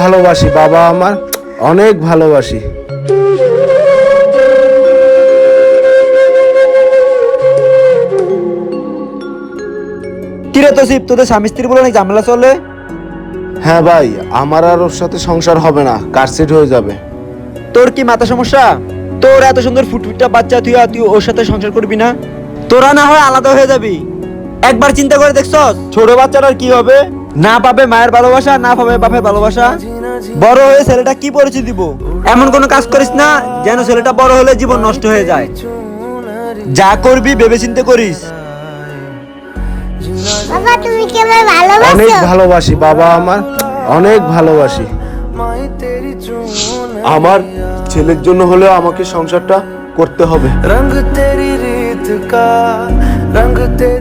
ভালোবাসি বাবা, আমার অনেক ভালোবাসি। কিরে তোসিফ, তোদের স্বামী স্ত্রী বলে নাকি ঝামেলা চলে? হ্যাঁ ভাই, আমার আর ওর সাথে সংসার হবে না, কাটসিট হয়ে যাবে। তোর কি মাথা সমস্যা? তোর এত সুন্দর ফুটফুটটা বাচ্চা, তুই ওর সাথে সংসার করবি না? তোরা না হয় আলাদা হয়ে যাবি। একবার চিন্তা করে দেখছস ছোট বাচ্চাটার কি হবে? না পাবে মায়ের ভালোবাসা, না পাবে বাপের ভালোবাসা। বড় হয়ে ছেলেটা কি পরিচয় দিব? এমন কোনো কাজ করিস না যেন ছেলেটা বড় হলে জীবন নষ্ট হয়ে যায়। যা করবি ভেবে চিন্তে করিস। বাবা তুমি কি আমায় অনেক ভালোবাসো? ভালোবাসি বাবা, আমার অনেক ভালোবাসি। আমার ছেলের জন্য হলেও আমাকে সংসারটা করতে হবে। रंग तेरी रीत का रंग तेरी